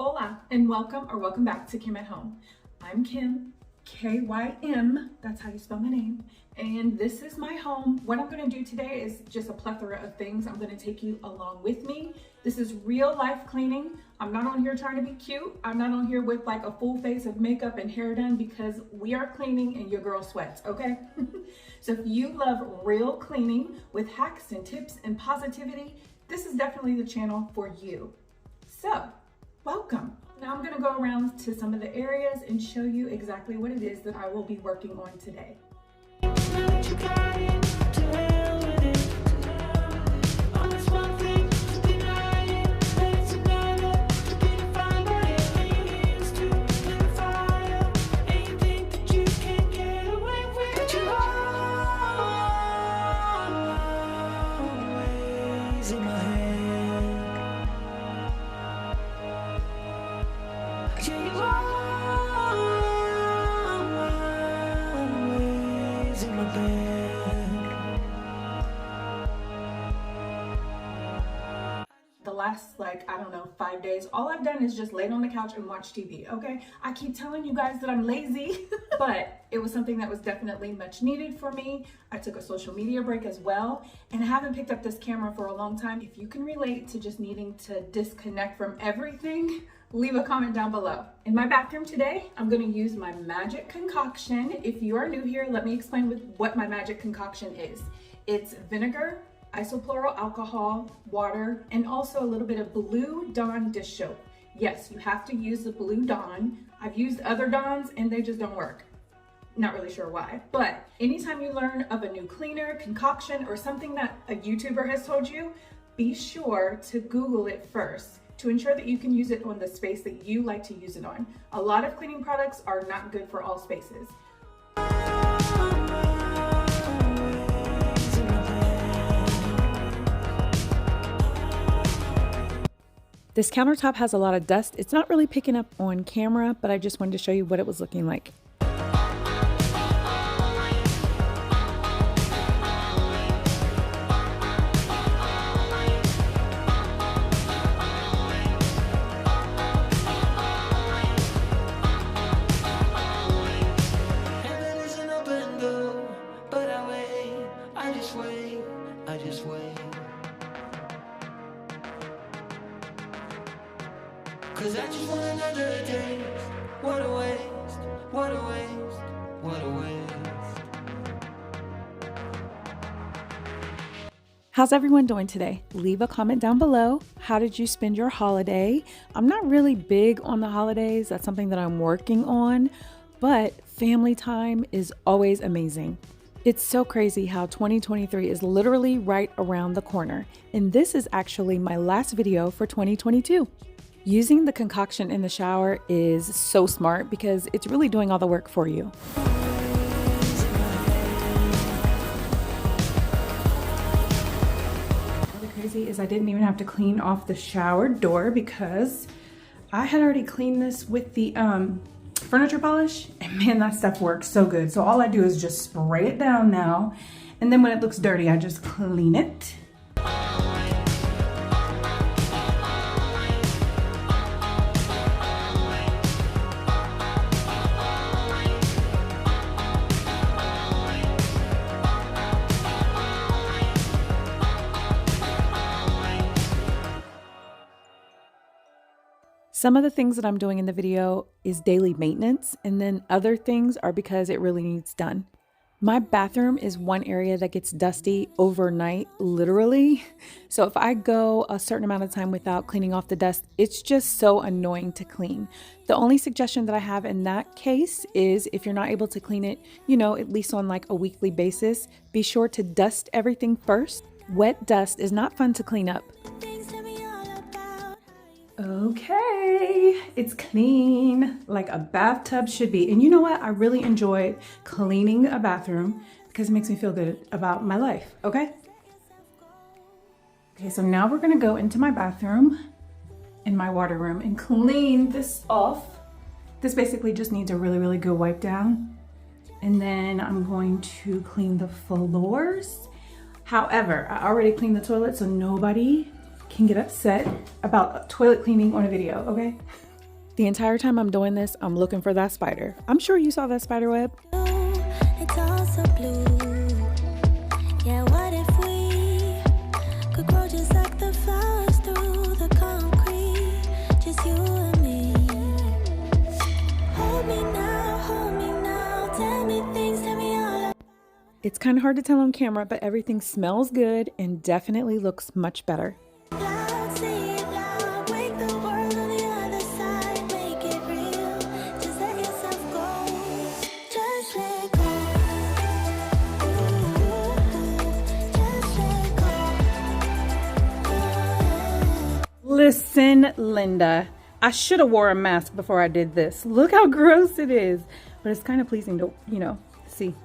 Hola and welcome back to Kim at Home. I'm Kim, K-Y-M, that's how you spell my name, and this is my home. What I'm going to do today is just a plethora of things. I'm going to take you along with me. This is real life cleaning. I'm not on here trying to be cute. I'm not on here with like a full face of makeup and hair done because we are cleaning and your girl sweats, okay? So if you love real cleaning with hacks and tips and positivity, this is definitely the channel for you. So, welcome. Now I'm going to go around to some of the areas and show you exactly what it is that I will be working on today. The last, I don't know, 5 days, all I've done is just laid on the couch and watch TV, okay? I keep telling you guys that I'm lazy, but it was something that was definitely much needed for me. I took a social media break as well, and I haven't picked up this camera for a long time. If you can relate to just needing to disconnect from everything, leave a comment down below. In my bathroom today, I'm gonna use my magic concoction. If you are new here, let me explain what my magic concoction is. It's vinegar, isopropyl alcohol, water, and also a little bit of Blue Dawn dish soap. Yes, you have to use the Blue Dawn. I've used other Dawns and they just don't work. Not really sure why, but anytime you learn of a new cleaner, concoction, or something that a YouTuber has told you, be sure to Google it first to ensure that you can use it on the space that you like to use it on. A lot of cleaning products are not good for all spaces. This countertop has a lot of dust. It's not really picking up on camera, but I just wanted to show you what it was looking like. Cause I just want another day. What a waste, what a waste, what a waste. How's everyone doing today? Leave a comment down below. How did you spend your holiday? I'm not really big on the holidays. That's something that I'm working on, but family time is always amazing. It's so crazy how 2023 is literally right around the corner. And this is actually my last video for 2022. Using the concoction in the shower is so smart because it's really doing all the work for you. Really crazy is I didn't even have to clean off the shower door because I had already cleaned this with the furniture polish, and man, that stuff works so good. So all I do is just spray it down now, and then when it looks dirty, I just clean it. Some of the things that I'm doing in the video is daily maintenance, and then other things are because it really needs done. My bathroom is one area that gets dusty overnight, literally. So if I go a certain amount of time without cleaning off the dust, it's just so annoying to clean. The only suggestion that I have in that case is if you're not able to clean it, at least on like a weekly basis, be sure to dust everything first. Wet dust is not fun to clean up. Okay, it's clean like a bathtub should be. And you know what? I really enjoy cleaning a bathroom because it makes me feel good about my life, okay? Okay, so now we're gonna go into my bathroom in my water room and clean this off. This basically just needs a really, really good wipe down. And then I'm going to clean the floors. However, I already cleaned the toilet, so nobody can get upset about toilet cleaning on a video, okay? The entire time I'm doing this, I'm looking for that spider. I'm sure you saw that spider web. It's all so blue. Yeah, what if we could grow just like the flowers through the concrete? Just you and me. Hold me now, tell me things, tell me all. It's kind of hard to tell on camera, but everything smells good and definitely looks much better. Loud, say it loud, break the world on the other side, make it real. Just let yourself go. Just let go. Just let go. Listen, Linda, I should have wore a mask before I did this. Look how gross it is, but it's kind of pleasing to, see.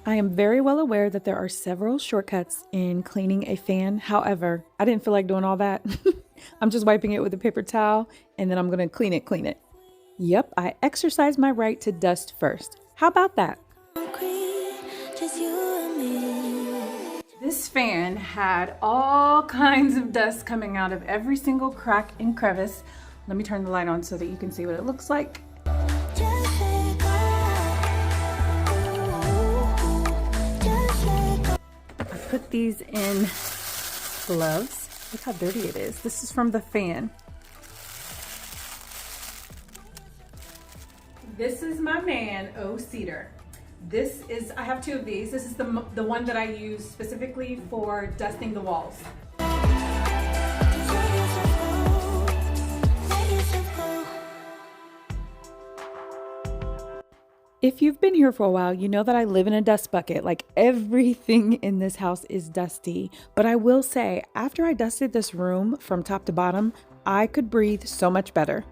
I am very well aware that there are several shortcuts in cleaning a fan. However, I didn't feel like doing all that. I'm just wiping it with a paper towel and then I'm going to clean it. Yep, I exercise my right to dust first. How about that? Concrete, just you and me. This fan had all kinds of dust coming out of every single crack and crevice. Let me turn the light on so that you can see what it looks like. Just let go. Just let go. I put these in gloves. Look how dirty it is. This is from the fan. This is my man, O Cedar. I have two of these. This is the one that I use specifically for dusting the walls. Just let yourself go. Let yourself go. If you've been here for a while, you know that I live in a dust bucket. Like everything in this house is dusty. But I will say, after I dusted this room from top to bottom, I could breathe so much better.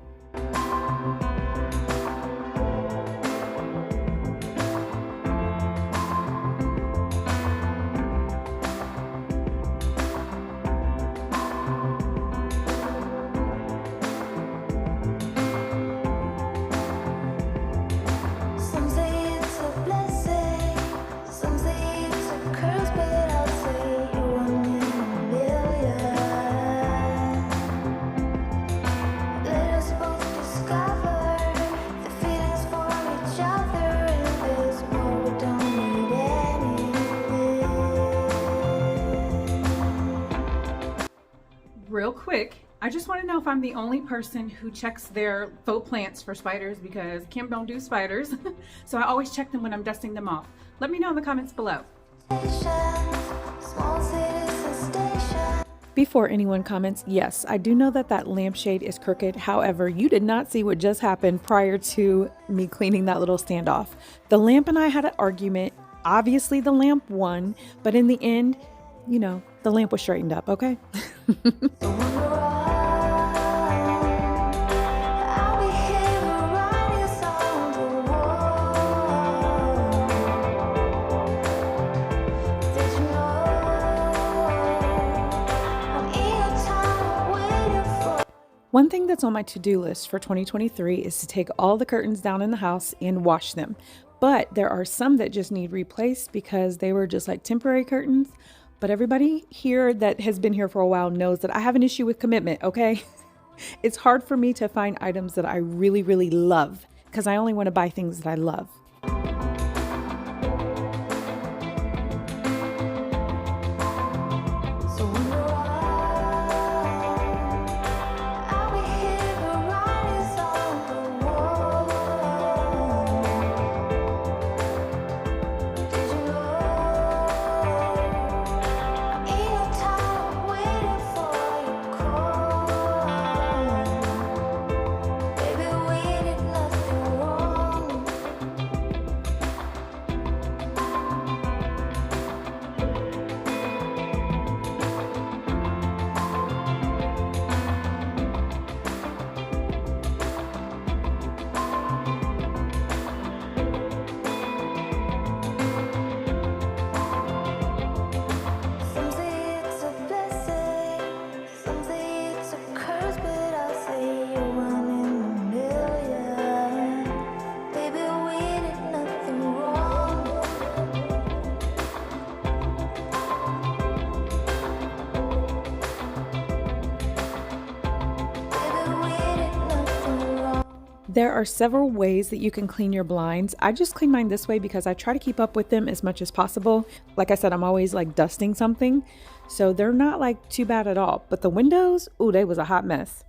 Some say it's a blessing, some say it's a curse, but I'll say you're one in a million. Let us both discover the feelings for each other, and there's more, we don't need anything. Real quick, I just want to know if I'm the only person who checks their faux plants for spiders, because Kim don't do spiders. So I always check them when I'm dusting them off. Let me know in the comments below. Small citizen station. Before anyone comments, yes, I do know that that lampshade is crooked. However, you did not see what just happened prior to me cleaning that little standoff. The lamp and I had an argument. Obviously the lamp won, but in the end, the lamp was straightened up, okay? Don't wonder why I'll be here writing songs on the wall. Did you know I'm in your time waiting for? One thing that's on my to-do list for 2023 is to take all the curtains down in the house and wash them. But there are some that just need replaced because they were just like temporary curtains. But everybody here that has been here for a while knows that I have an issue with commitment, okay? It's hard for me to find items that I really, really love because I only want to buy things that I love. So wonder why I'll be here writing songs on the wall. Did you know I'm in your time waiting for your call? Baby, we did nothing wrong. There are several ways that you can clean your blinds. I just clean mine this way because I try to keep up with them as much as possible. Like I said, I'm always like dusting something, so they're not like too bad at all. But the windows, ooh, they was a hot mess.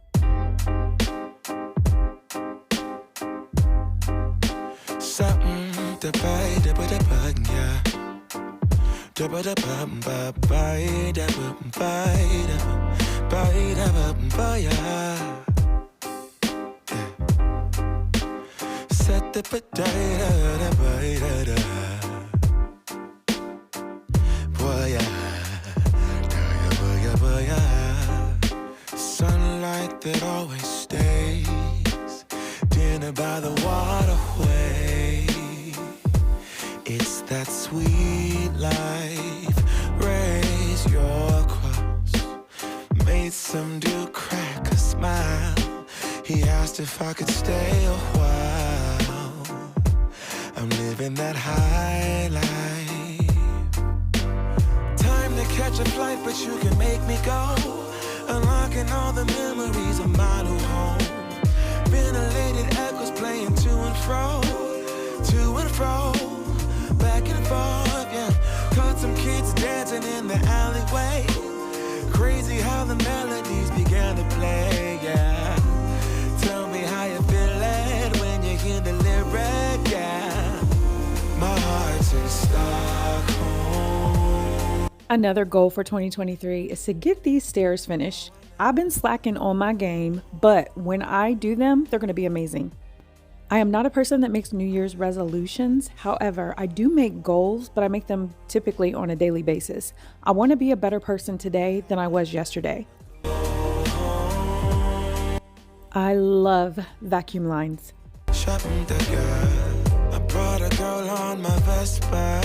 Sunlight that always stays, dinner by the waterway. It's that sweet life. Raise your cross. Made some dude crack a smile. He asked if I could stay a while. I'm living that high life. Time to catch a flight, but you can make me go. Unlocking all the memories of my new home. Ventilated echoes playing to and fro, back and forth, yeah. Caught some kids dancing in the alleyway. Crazy how the melodies began to play, yeah. Tell me how you feel it when you hear the lyric, yeah. My heart's in Stockholm. Another goal for 2023 is to get these stairs finished. I've been slacking on my game, but when I do them, they're going to be amazing. I am not a person that makes New Year's resolutions. However, I do make goals, but I make them typically on a daily basis. I want to be a better person today than I was yesterday. I love vacuum lines. I brought a girl on my Vespa.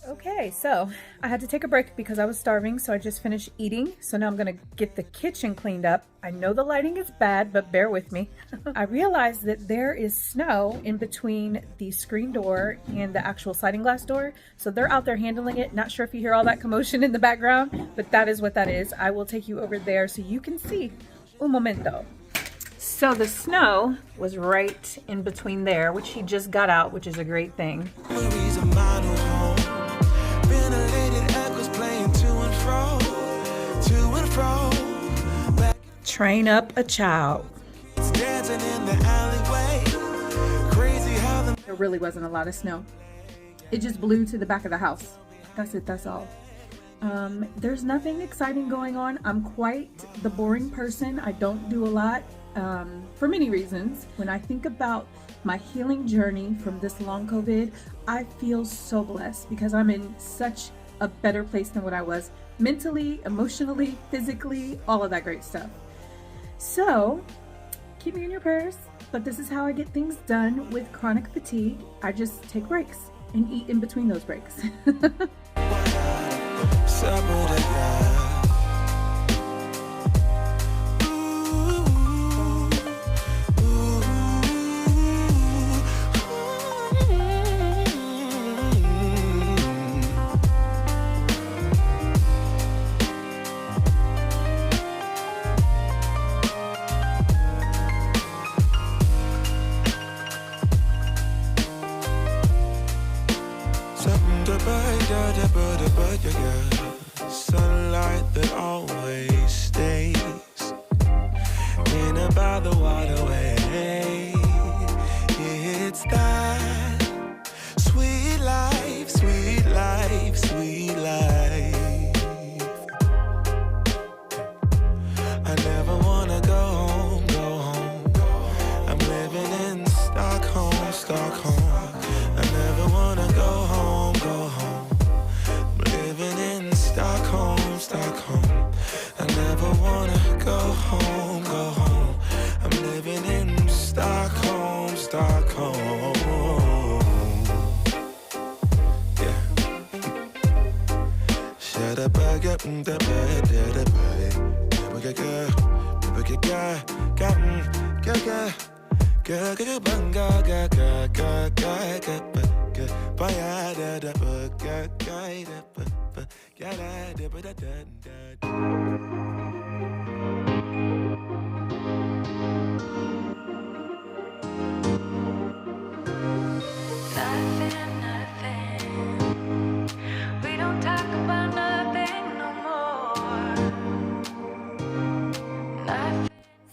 Okay, so I had to take a break because I was starving, so I just finished eating. So now I'm gonna get the kitchen cleaned up. I know the lighting is bad, but bear with me. I realized that there is snow in between the screen door and the actual sliding glass door. So they're out there handling it. Not sure if you hear all that commotion in the background, but that is what that is. I will take you over there so you can see. Un momento. So the snow was right in between there, which he just got out, which is a great thing. Train up a child. There really wasn't a lot of snow. It just blew to the back of the house. That's it, that's all. There's nothing exciting going on. I'm quite the boring person. I don't do a lot for many reasons. When I think about my healing journey from this long COVID, I feel so blessed because I'm in such a better place than what I was mentally, emotionally, physically, all of that great stuff. So keep me in your prayers, but this is how I get things done with chronic fatigue. I just take breaks and eat in between those breaks. Sunlight that always stays in about the waterway. It's that sweet life, sweet life, sweet life. I never wanna go home, go home. I'm living in Stockholm, Stockholm. I never wanna go home, go home. Living in Stockholm, Stockholm. I never wanna go home, go home. I'm living in Stockholm, Stockholm. Yeah. Shut up, I got the bed, the bed. We get good,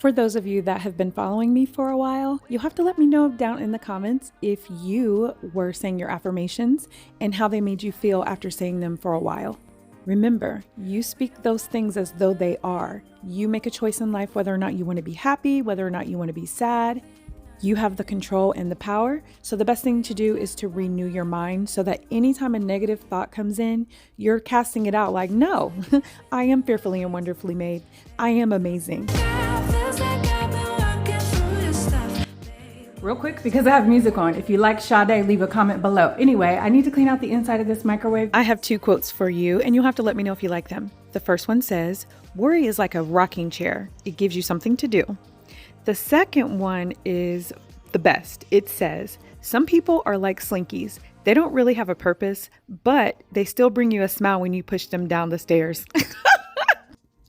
For those of you that have been following me for a while, you'll have to let me know down in the comments if you were saying your affirmations and how they made you feel after saying them for a while. Remember, you speak those things as though they are. You make a choice in life whether or not you want to be happy, whether or not you want to be sad. You have the control and the power. So the best thing to do is to renew your mind so that anytime a negative thought comes in, you're casting it out like, no, I am fearfully and wonderfully made. I am amazing. Real quick, because I have music on. If you like Sade, leave a comment below. Anyway, I need to clean out the inside of this microwave. I have 2 quotes for you, and you'll have to let me know if you like them. The first one says, worry is like a rocking chair. It gives you something to do. The second one is the best. It says, some people are like slinkies. They don't really have a purpose, but they still bring you a smile when you push them down the stairs.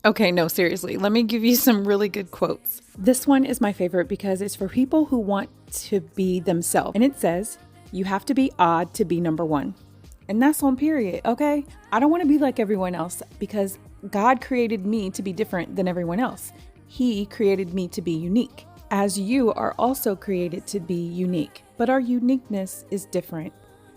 Okay, no, seriously, let me give you some really good quotes. This one is my favorite because it's for people who want to be themselves. And it says, you have to be odd to be number one. And that's on period, okay? I don't want to be like everyone else because God created me to be different than everyone else. He created me to be unique, as you are also created to be unique, but our uniqueness is different.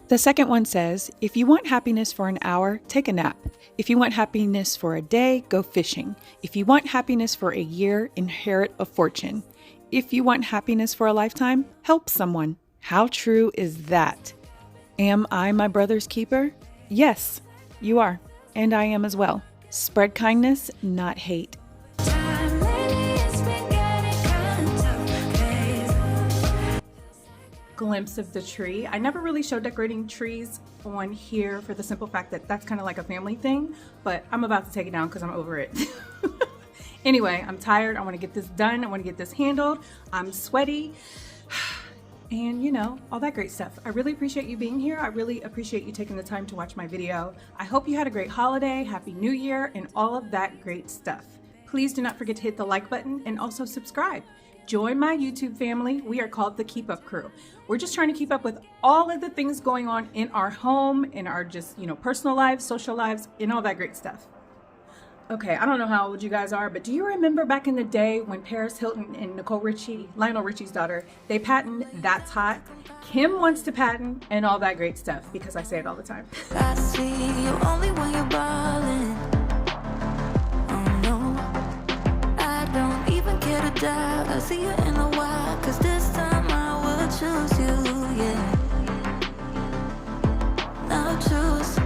The second one says, if you want happiness for an hour, take a nap. If you want happiness for a day, go fishing. If you want happiness for a year, inherit a fortune. If you want happiness for a lifetime, help someone. How true is that? Am I my brother's keeper? Yes, you are. And I am as well. Spread kindness, not hate. Glimpse of the tree. I never really show decorating trees on here for the simple fact that that's kind of like a family thing, but I'm about to take it down because I'm over it. Anyway, I'm tired. I want to get this done. I want to get this handled. I'm sweaty and you know, all that great stuff. I really appreciate you being here. I really appreciate you taking the time to watch my video. I hope you had a great holiday, Happy New Year, and all of that great stuff. Please do not forget to hit the like button and also subscribe. Join my YouTube family. We are called the Keep Up Crew. We're just trying to keep up with all of the things going on in our home, in our just, you know, personal lives, social lives, and all that great stuff. Okay, I don't know how old you guys are, but do you remember back in the day when Paris Hilton and Nicole Richie, Lionel Richie's daughter, they patented That's Hot? Kim wants to patent and all that great stuff because I say it all the time. I see you only when you're ballin'. Oh no, I don't even care to die. I see you in a while, cause this time I will choose you, yeah. Now choose.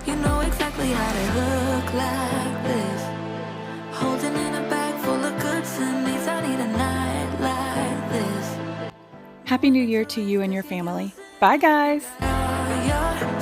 You know exactly how to look like this. Holding in a bag full of goods and needs. I need a night like this. Happy New Year to you and your family. Bye, guys. Now you're